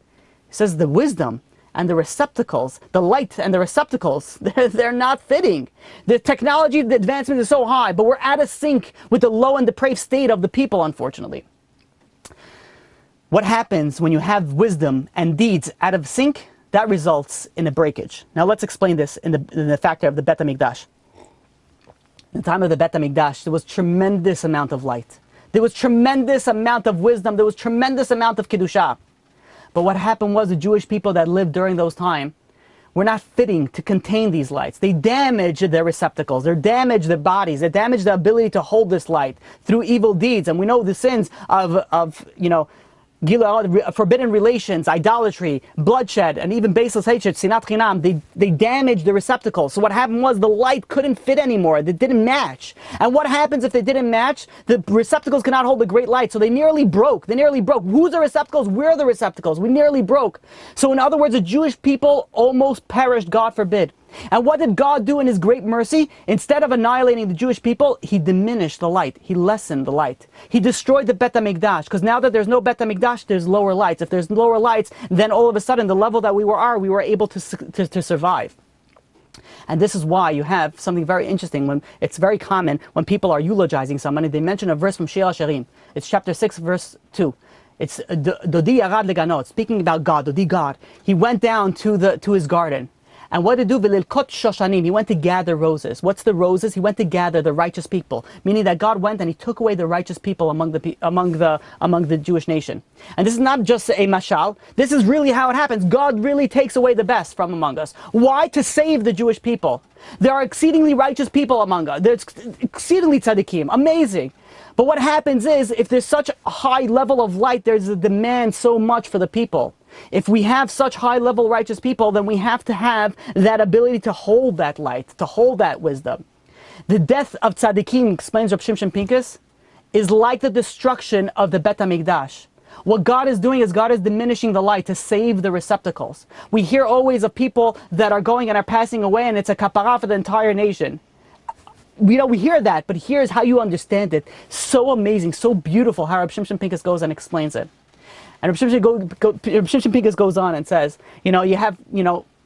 He says the wisdom and the receptacles, the light and the receptacles, they're not fitting. The technology, the advancement is so high, but we're out of sync with the low and depraved state of the people, unfortunately. What happens when you have wisdom and deeds out of sync? That results in a breakage. Now let's explain this in the factor of the Beit HaMikdash. In the time of the Beit HaMikdash, there was tremendous amount of light. There was tremendous amount of wisdom. There was tremendous amount of Kedusha. But what happened was the Jewish people that lived during those times were not fitting to contain these lights. They damaged their receptacles. They damaged their bodies. They damaged the ability to hold this light through evil deeds. And we know the sins of forbidden relations, idolatry, bloodshed, and even baseless hatred, sinat chinam. They damaged the receptacles. So what happened was the light couldn't fit anymore. They didn't match. And what happens if they didn't match? The receptacles cannot hold the great light. So they nearly broke. Who's the receptacles? We're the receptacles. We nearly broke. So in other words, the Jewish people almost perished, God forbid. And what did God do in His great mercy? Instead of annihilating the Jewish people, He diminished the light. He lessened the light. He destroyed the Beit HaMikdash, because now that there's no Beit HaMikdash, there's lower lights. If there's lower lights, then all of a sudden the level that we were able to survive. And this is why you have something very interesting. When it's very common when people are eulogizing somebody, they mention a verse from Shir HaShirim. It's chapter 6, verse 2. It's Dodi Yarad Leganot, speaking about God, Dodi God. He went down to his garden. And what did he do? V'lilkot shoshanim. He went to gather roses. What's the roses? He went to gather the righteous people, meaning that God went and He took away the righteous people among the Jewish nation. And this is not just a mashal. This is really how it happens. God really takes away the best from among us. Why? To save the Jewish people. There are exceedingly righteous people among us. There's exceedingly tzaddikim. Amazing. But what happens is, if there's such a high level of light, there's a demand so much for the people. If we have such high level righteous people, then we have to have that ability to hold that light, to hold that wisdom. The death of tzaddikim, explains Rabbi Shimshon Pincus, is like the destruction of the Beit HaMikdash. What God is doing is God is diminishing the light to save the receptacles. We hear always of people that are going and are passing away, and it's a kapara for the entire nation. We hear that, but here's how you understand it. So amazing, so beautiful how Rabbi Shimshon Pincus goes and explains it. And Rabbi Shimshon Pincus goes on and says, you have,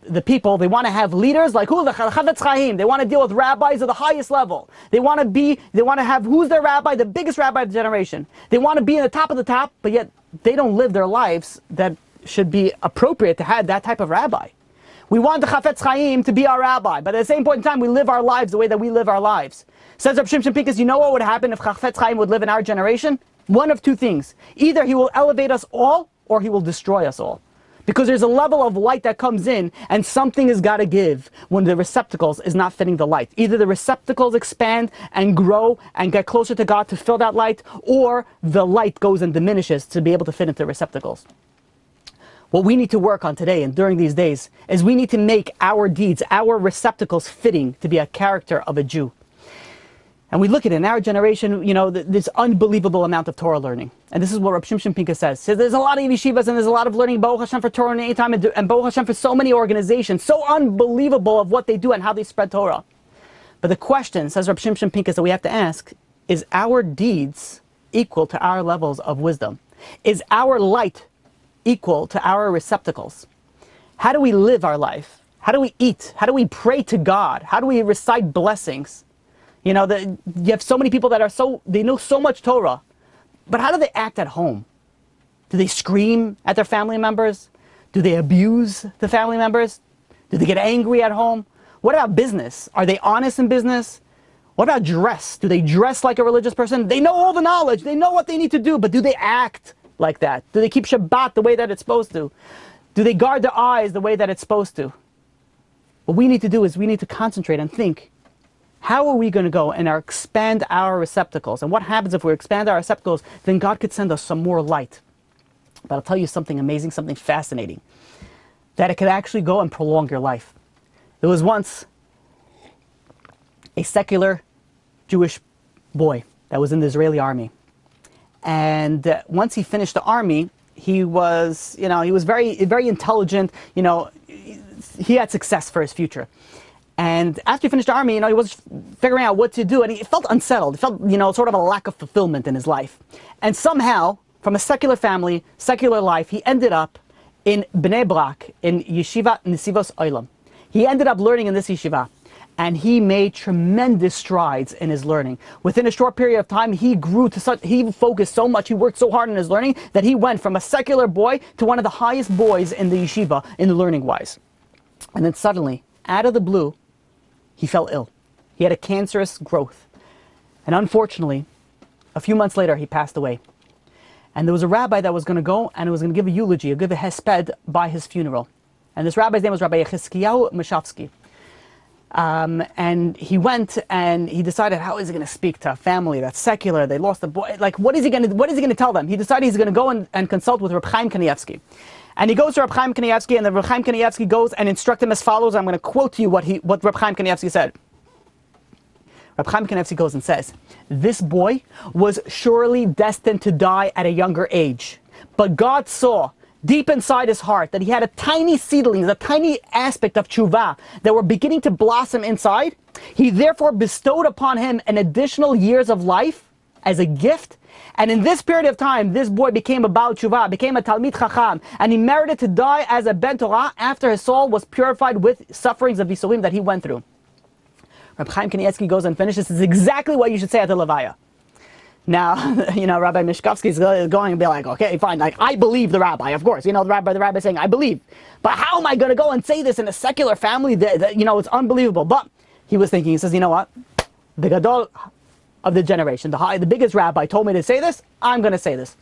the people, they want to have leaders like who? The Chavetz Chaim. They want to deal with rabbis of the highest level. They want to have, who's their rabbi? The biggest rabbi of the generation. They want to be in the top of the top, but yet they don't live their lives that should be appropriate to have that type of rabbi. We want the Chavetz Chaim to be our rabbi, but at the same point in time, we live our lives the way that we live our lives. Says Rabbi Shimshon Pincus, you know what would happen if Chavetz Chaim would live in our generation? One of two things. Either he will elevate us all, or he will destroy us all. Because there's a level of light that comes in, and something has got to give when the receptacles is not fitting the light. Either the receptacles expand and grow and get closer to God to fill that light, or the light goes and diminishes to be able to fit into the receptacles. What we need to work on today and during these days is we need to make our deeds, our receptacles fitting to be a character of a Jew. And we look at it in our generation, this unbelievable amount of Torah learning. And this is what Rabbi Shimshon Pincus says. There's a lot of yeshivas and there's a lot of learning, Baruch Hashem, for Torah in any time, and Baruch Hashem for so many organizations, so unbelievable of what they do and how they spread Torah. But the question, says Rabbi Shimshon Pincus, that we have to ask, is our deeds equal to our levels of wisdom? Is our light equal to our receptacles? How do we live our life? How do we eat? How do we pray to God? How do we recite blessings? You have so many people that they know so much Torah, but how do they act at home? Do they scream at their family members? Do they abuse the family members? Do they get angry at home? What about business? Are they honest in business? What about dress? Do they dress like a religious person? They know all the knowledge. They know what they need to do, but do they act like that? Do they keep Shabbat the way that it's supposed to? Do they guard their eyes the way that it's supposed to? What we need to do is we need to concentrate and think, how are we going to go and expand our receptacles? And what happens if we expand our receptacles? Then God could send us some more light. But I'll tell you something amazing, something fascinating, that it could actually go and prolong your life. There was once a secular Jewish boy that was in the Israeli army. And once he finished the army, he was very, very intelligent. He had success for his future. And after he finished the army, he was figuring out what to do, and he felt unsettled. He felt, sort of a lack of fulfillment in his life. And somehow, from a secular family, secular life, he ended up in Bnei Brak, in Yeshiva Nesivos Olam. He ended up learning in this yeshiva, and he made tremendous strides in his learning. Within a short period of time, he focused so much, he worked so hard in his learning, that he went from a secular boy to one of the highest boys in the yeshiva, in the learning-wise. And then suddenly, out of the blue, he fell ill. He had a cancerous growth. And unfortunately, a few months later, he passed away. And there was a rabbi that was going to go and was going to give a eulogy, give a hesped by his funeral. And this rabbi's name was Rabbi Yehoshua Zitron. And he went and he decided, how is he going to speak to a family that's secular? They lost a boy. What is he going to tell them? He decided he's going to go and consult with Reb Chaim Kanievsky. And he goes to Reb Chaim Kanievsky, and the Reb Chaim Kanievsky goes and instructs him as follows. I'm going to quote to you what Reb Chaim Kanievsky said. Reb Chaim Kanievsky goes and says, this boy was surely destined to die at a younger age. But God saw deep inside his heart that he had a tiny seedling, a tiny aspect of tshuva that were beginning to blossom inside. He therefore bestowed upon him an additional years of life as a gift. And in this period of time, this boy became a Baal Tshuva, became a Talmid Chacham, and he merited to die as a Ben Torah after his soul was purified with sufferings of Yisurim that he went through. Reb Chaim Kanievsky goes and finishes. This is exactly what you should say at the Levaya. Now, Rabbi Mishkovsky is going to be like, okay, fine, like, I believe the rabbi, of course. The rabbi is saying, I believe. But how am I going to go and say this in a secular family that it's unbelievable? But he was thinking, he says, you know what? The Gadol of the generation, the biggest rabbi told me to say this, I'm going to say this.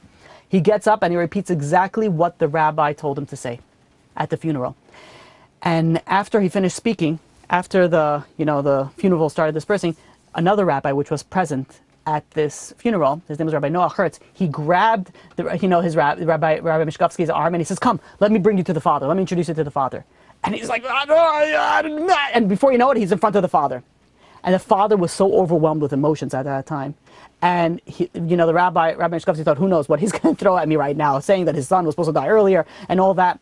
He gets up and he repeats exactly what the rabbi told him to say at the funeral. And after he finished speaking, after the funeral started dispersing, another rabbi, which was present at this funeral, his name was Rabbi Noah Hertz, he grabbed Rabbi Mishkovsky's arm and he says, come, let me bring you to the Father. Let me introduce you to the Father. And he's like, and before you know it, he's in front of the Father. And the Father was so overwhelmed with emotions at that time. And the Rabbi Mishkovsky thought, who knows what he's going to throw at me right now, saying that his son was supposed to die earlier and all that.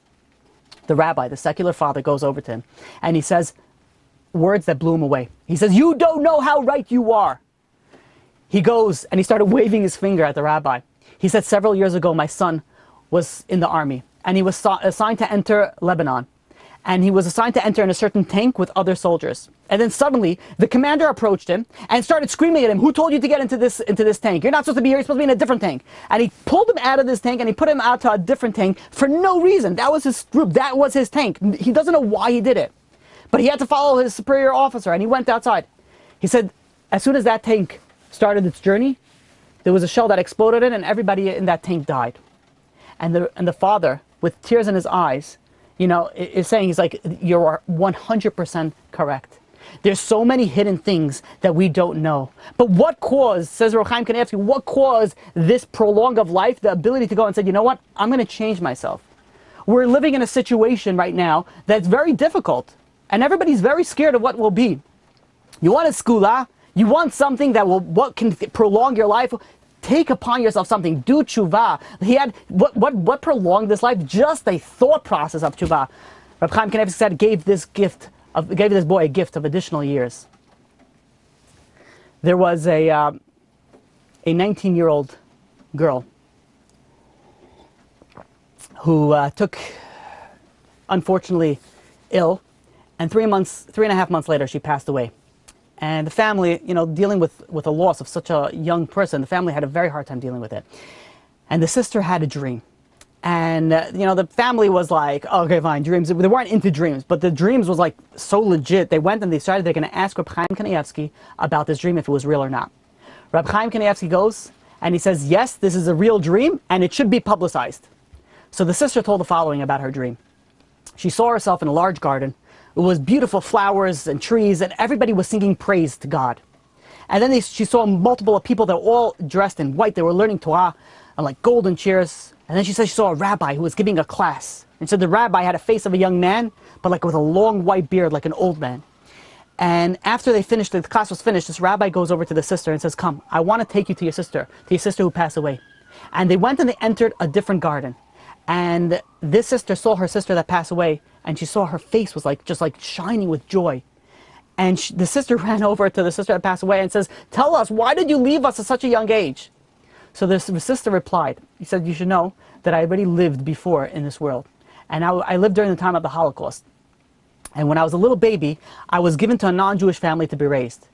The rabbi, the secular father, goes over to him and he says words that blew him away. He says, you don't know how right you are. He goes and he started waving his finger at the rabbi. He said, several years ago, my son was in the army and he was assigned to enter Lebanon. And he was assigned to enter in a certain tank with other soldiers. And then suddenly, the commander approached him and started screaming at him, who told you to get into this tank? You're not supposed to be here, you're supposed to be in a different tank. And he pulled him out of this tank and he put him out to a different tank for no reason. That was his group, that was his tank. He doesn't know why he did it. But he had to follow his superior officer and he went outside. He said, as soon as that tank started its journey, there was a shell that exploded in and everybody in that tank died. And the father, with tears in his eyes, is saying, he's like, you're 100% correct. There's so many hidden things that we don't know. But what caused, says Reb Chaim Kanievsky, what caused this prolong of life, the ability to go and say, you know what, I'm going to change myself. we're living in a situation right now that's very difficult, and everybody's very scared of what will be. You want a skula, you want something that what can prolong your life. Take upon yourself something. Do tshuva. He had what prolonged this life? Just a thought process of tshuva. Reb Chaim Kanievsky said gave this boy a gift of additional years. There was a 19-year-old girl who took, unfortunately, ill, and 3.5 months later, she passed away. And the family, dealing with a loss of such a young person, the family had a very hard time dealing with it. And the sister had a dream. And, the family was like, oh, okay, fine, dreams. They weren't into dreams, but the dreams was like so legit. They went and they're going to ask Reb Chaim Kanievsky about this dream, if it was real or not. Reb Chaim Kanievsky goes and he says, yes, this is a real dream and it should be publicized. So the sister told the following about her dream. She saw herself in a large garden. It was beautiful flowers and trees, and everybody was singing praise to God. And then she saw multiple people that were all dressed in white. They were learning Torah on like golden chairs. And then she said she saw a rabbi who was giving a class. And so the rabbi had a face of a young man, but like with a long white beard, like an old man. And after they finished, the class was finished, this rabbi goes over to the sister and says, come, I want to take you to your sister who passed away. And they went and they entered a different garden. And this sister saw her sister that passed away, and she saw her face was just like shining with joy. And the sister ran over to the sister that passed away and says, tell us, why did you leave us at such a young age? So the sister replied, he said, you should know that I already lived before in this world. And I lived during the time of the Holocaust. And when I was a little baby, I was given to a non-Jewish family to be raised.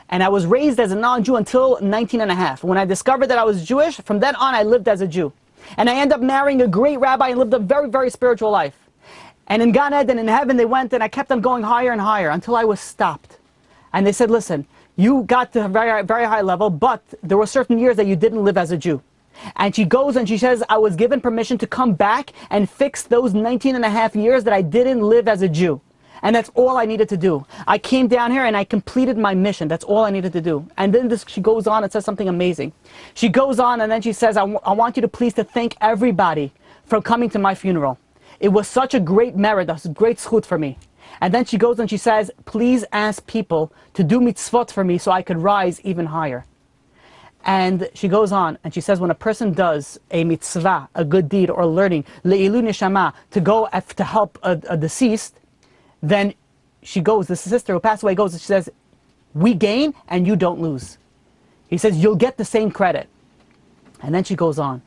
And I was raised as a non-Jew until 19 and a half. When I discovered that I was Jewish, from then on I lived as a Jew. And I ended up marrying a great rabbi and lived a very, very spiritual life. And in Gan Eden, in heaven, they went and I kept on going higher and higher until I was stopped. And they said, listen, you got to a very, very high level, but there were certain years that you didn't live as a Jew. And she goes and she says, I was given permission to come back and fix those 19 and a half years that I didn't live as a Jew. And that's all I needed to do. I came down here and I completed my mission. That's all I needed to do. And then she goes on and says something amazing. She goes on and then she says, I want you to please to thank everybody for coming to my funeral. It was such a great merit, a great zchut for me. And then she goes and she says, please ask people to do mitzvot for me so I could rise even higher. And she goes on and she says, when a person does a mitzvah, a good deed or learning, le'ilu neshama, to go to help a deceased, then she goes, the sister who passed away goes and she says, we gain and you don't lose. He says, you'll get the same credit. And then she goes on.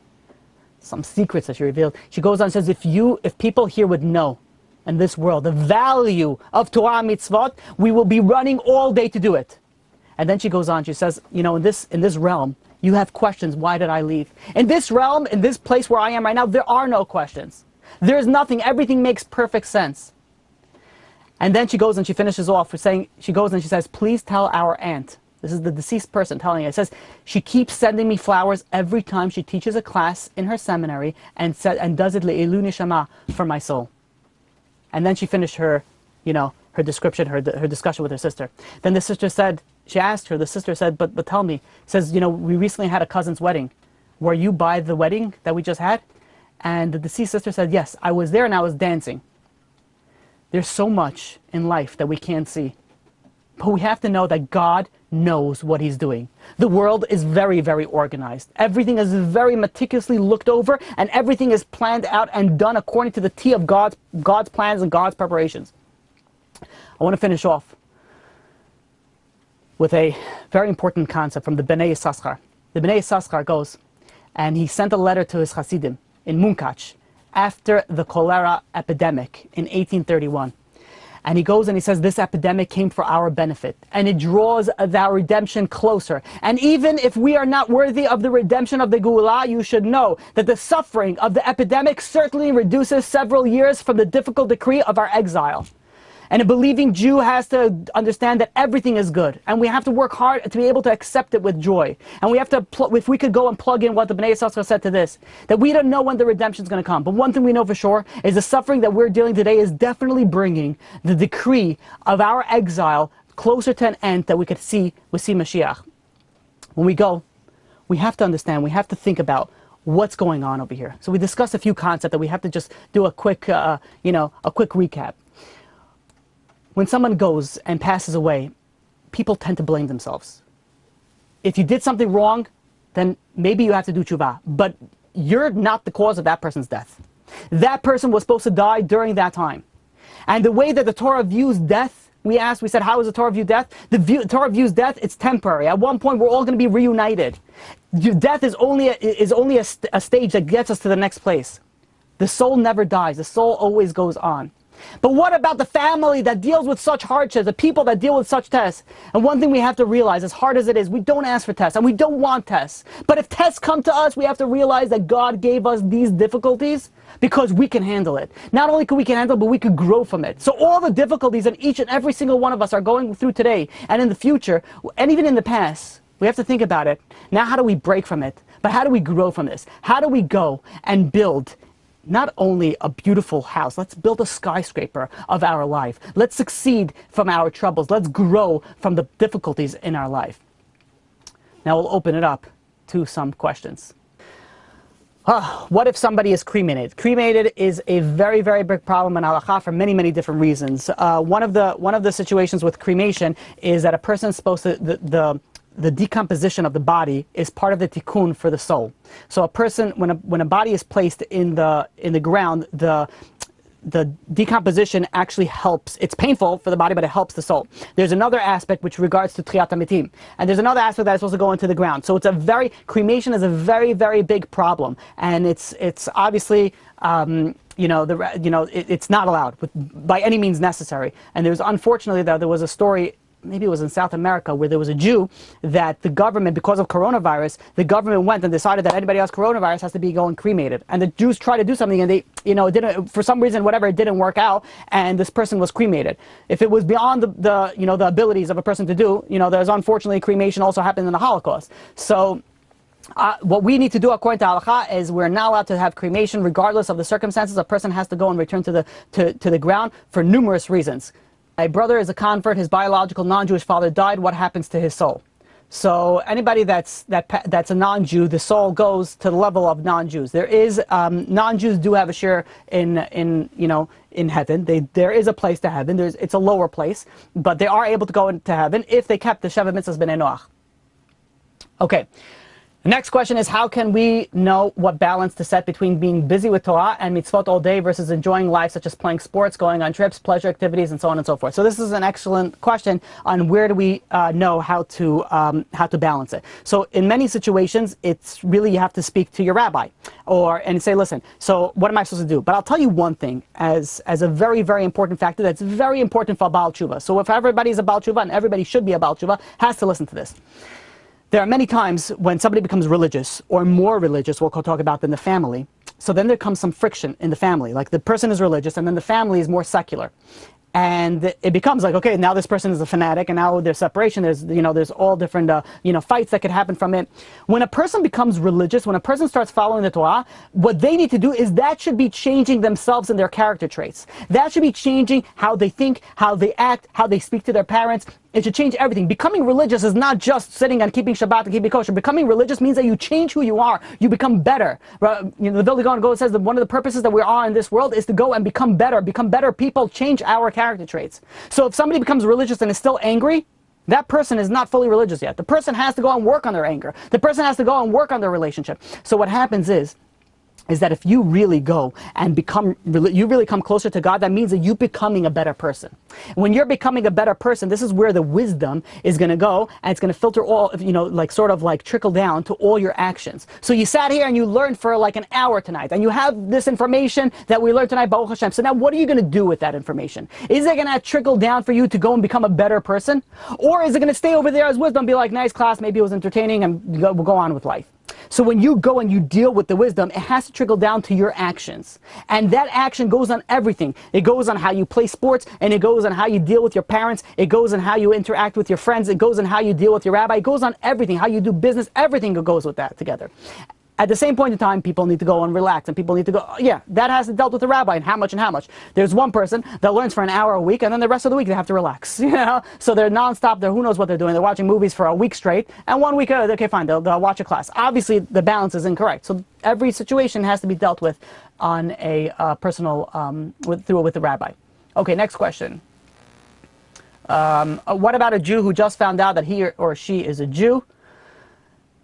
Some secrets that she revealed. She goes on and says, if people here would know in this world the value of Torah mitzvot, we will be running all day to do it. And then she goes on, she says, in this realm, you have questions, why did I leave? In this realm, in this place where I am right now, there are no questions. There's nothing, everything makes perfect sense. And then she goes and she finishes off with saying, she goes and she says, please tell our aunt. This is the deceased person telling her. It says, she keeps sending me flowers every time she teaches a class in her seminary and does it le'ilu neshama, for my soul. And then she finished her, her description, her discussion with her sister. Then the sister said, she asked her, the sister said, but tell me, says, we recently had a cousin's wedding. Were you by the wedding that we just had? And the deceased sister said, yes, I was there and I was dancing. There's so much in life that we can't see. But we have to know that God knows what He's doing. The world is very, very organized. Everything is very meticulously looked over, and everything is planned out and done according to the T of God's plans and God's preparations. I want to finish off with a very important concept from the Bnei Yissaschar. The Bnei Yissaschar goes, and he sent a letter to his Hasidim in Munkach after the cholera epidemic in 1831. And he goes and he says, this epidemic came for our benefit, and it draws our redemption closer. And even if we are not worthy of the redemption of the Geulah, you should know that the suffering of the epidemic certainly reduces several years from the difficult decree of our exile. And a believing Jew has to understand that everything is good, and we have to work hard to be able to accept it with joy. And we have to, if we could go and plug in what the Bnei Yissaschar said to this, that we don't know when the redemption is going to come. But one thing we know for sure is the suffering that we're dealing today is definitely bringing the decree of our exile closer to an end that we could see with Mashiach. When we go, we have to understand, we have to think about what's going on over here. So we discussed a few concepts that we have to just do a quick, a quick recap. When someone goes and passes away, people tend to blame themselves. If you did something wrong, then maybe you have to do tshuva, but you're not the cause of that person's death. That person was supposed to die during that time. And the way that the Torah views death, we said, how does the Torah view death? The Torah views death, it's temporary. At one point, we're all going to be reunited. Death is only a stage that gets us to the next place. The soul never dies. The soul always goes on. But what about the family that deals with such hardships, the people that deal with such tests? And one thing we have to realize, as hard as it is, we don't ask for tests, and we don't want tests. But if tests come to us, we have to realize that God gave us these difficulties because we can handle it. Not only can we handle it, but we could grow from it. So all the difficulties that each and every single one of us are going through today, and in the future, and even in the past, we have to think about it. Now, how do we break from it? But how do we grow from this? How do we go and build not only a beautiful house, let's build a skyscraper of our life. Let's succeed from our troubles. Let's grow from the difficulties in our life. Now we'll open it up to some questions. What if somebody is cremated? Cremated is a very, very big problem in halakha for many, many different reasons. One of the situations with cremation is that a person is supposed to, the decomposition of the body is part of the tikkun for the soul. So a person, when a body is placed in the ground, the decomposition actually helps. It's painful for the body, but it helps the soul. There's another aspect which regards to triyat hamitim, and there's another aspect that is supposed to go into the ground. So cremation is a very, very big problem, and it's obviously it's not allowed by any means necessary. And unfortunately there was a story, maybe it was in South America, where there was a Jew that the government, because of coronavirus, the government went and decided that anybody else coronavirus has to be going cremated. And the Jews tried to do something, and they, it didn't, for some reason, whatever, it didn't work out, and this person was cremated. If it was beyond the abilities of a person to do, there's unfortunately cremation also happened in the Holocaust. So what we need to do according to halakha is we're not allowed to have cremation regardless of the circumstances. A person has to go and return to the ground for numerous reasons. My brother is a convert. His biological non-Jewish father died. What happens to his soul? So anybody that's a non-Jew, the soul goes to the level of non-Jews. There is non-Jews do have a share in heaven. There is a place to heaven. It's a lower place, but they are able to go into heaven if they kept the Sheva Mitzvahs B'nai Noach. Okay. The next question is, how can we know what balance to set between being busy with Torah and Mitzvot all day versus enjoying life, such as playing sports, going on trips, pleasure activities, and so on and so forth? So this is an excellent question on where do we know how to balance it. So in many situations, it's really you have to speak to your rabbi and say, listen, so what am I supposed to do? But I'll tell you one thing as a very, very important factor that's very important for a Baal Tshuva. So if everybody's a Baal Tshuva, and everybody should be a Baal Tshuva, has to listen to this. There are many times when somebody becomes religious, or more religious, we'll talk about than the family. So then there comes some friction in the family. Like the person is religious, and then the family is more secular. And it becomes like, okay, now this person is a fanatic, and now there's separation. There's all different fights that could happen from it. When a person becomes religious, when a person starts following the Torah, what they need to do is that should be changing themselves and their character traits. That should be changing how they think, how they act, how they speak to their parents. It should change everything. Becoming religious is not just sitting and keeping Shabbat and keeping kosher. Becoming religious means that you change who you are. You become better. The Vilna Gaon says that one of the purposes that we are in this world is to go and become better people, change our character traits. So if somebody becomes religious and is still angry, that person is not fully religious yet. The person has to go and work on their anger. The person has to go and work on their relationship. So what happens is that if you really go and you really come closer to God, that means that you're becoming a better person. When you're becoming a better person, this is where the wisdom is going to go, and it's going to filter all, trickle down to all your actions. So you sat here and you learned for like an hour tonight, and you have this information that we learned tonight, Baruch Hashem. So now what are you going to do with that information? Is it going to trickle down for you to go and become a better person? Or is it going to stay over there as wisdom, be like, nice class, maybe it was entertaining, and we'll go on with life? So when you go and you deal with the wisdom, it has to trickle down to your actions. And that action goes on everything. It goes on how you play sports, and it goes on how you deal with your parents. It goes on how you interact with your friends. It goes on how you deal with your rabbi. It goes on everything, how you do business. Everything goes with that together. At the same point in time, people need to go and relax, and people need to go, yeah, that has to dealt with the rabbi, and how much and how much. There's one person that learns for an hour a week, and then the rest of the week they have to relax, you know? So they're nonstop, who knows what they're doing. They're watching movies for a week straight, and 1 week, okay, fine, they'll watch a class. Obviously, the balance is incorrect. So every situation has to be dealt with on a personal, with the rabbi. Okay, next question. What about a Jew who just found out that he or she is a Jew,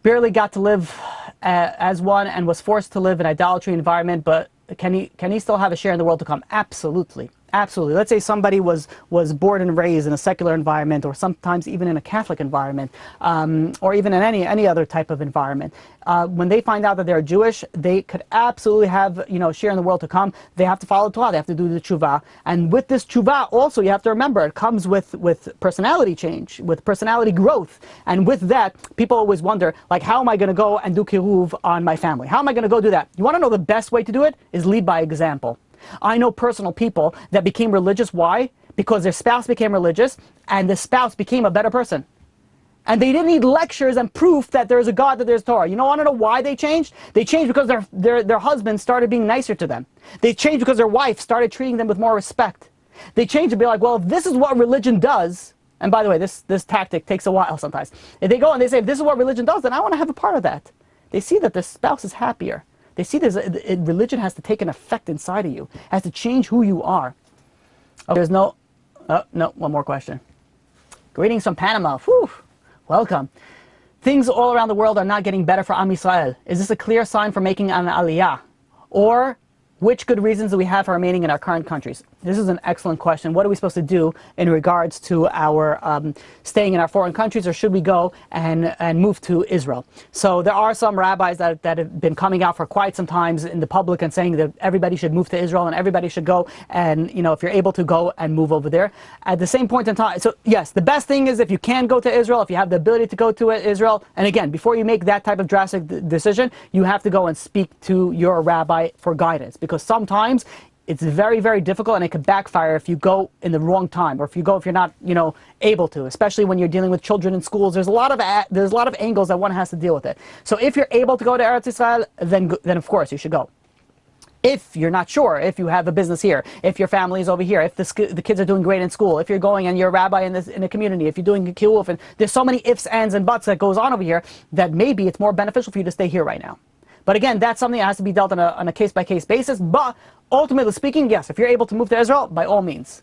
barely got to live as one, and was forced to live in idolatry environment, but can he still have a share in the world to come? Absolutely. Absolutely. Let's say somebody was born and raised in a secular environment, or sometimes even in a Catholic environment, or even in any other type of environment. When they find out that they're Jewish, they could absolutely have, share in the world to come. They have to follow Torah. They have to do the tshuva. And with this tshuva, also, you have to remember, it comes with personality change, with personality growth. And with that, people always wonder, like, how am I going to go and do kiruv on my family? How am I going to go do that? You want to know the best way to do it? Is lead by example. I know personal people that became religious. Why? Because their spouse became religious, and the spouse became a better person. And they didn't need lectures and proof that there's a God, that there's Torah. You want to know why they changed? They changed because their husband started being nicer to them. They changed because their wife started treating them with more respect. They changed to be like, well, if this is what religion does, and by the way, this tactic takes a while sometimes. If they go and they say, if this is what religion does, then I want to have a part of that. They see that the spouse is happier. They see religion has to take an effect inside of you, has to change who you are. Okay, there's no, one more question. Greetings from Panama. Whew, welcome. Things all around the world are not getting better for Am Yisrael. Is this a clear sign for making an aliyah? Or which good reasons do we have for remaining in our current countries? This is an excellent question. What are we supposed to do in regards to our staying in our foreign countries, or should we go and move to Israel? So there are some rabbis that have been coming out for quite some time in the public and saying that everybody should move to Israel and everybody should go, and if you're able to go and move over there. At the same point in time, so yes, the best thing is if you can go to Israel, if you have the ability to go to Israel, and again, before you make that type of drastic decision, you have to go and speak to your rabbi for guidance, because sometimes it's very, very difficult, and it could backfire if you go in the wrong time, or if you're not, able to, especially when you're dealing with children in schools. There's a lot of angles that one has to deal with it. So if you're able to go to Eretz Yisrael, then of course you should go. If you're not sure, if you have a business here, if your family is over here, if the kids are doing great in school, if you're going and you're a rabbi in a community, if you're doing a kiruv, and there's so many ifs, ands, and buts that goes on over here, that maybe it's more beneficial for you to stay here right now. But again, that's something that has to be dealt on a case-by-case basis. But ultimately speaking, yes, if you're able to move to Israel, by all means.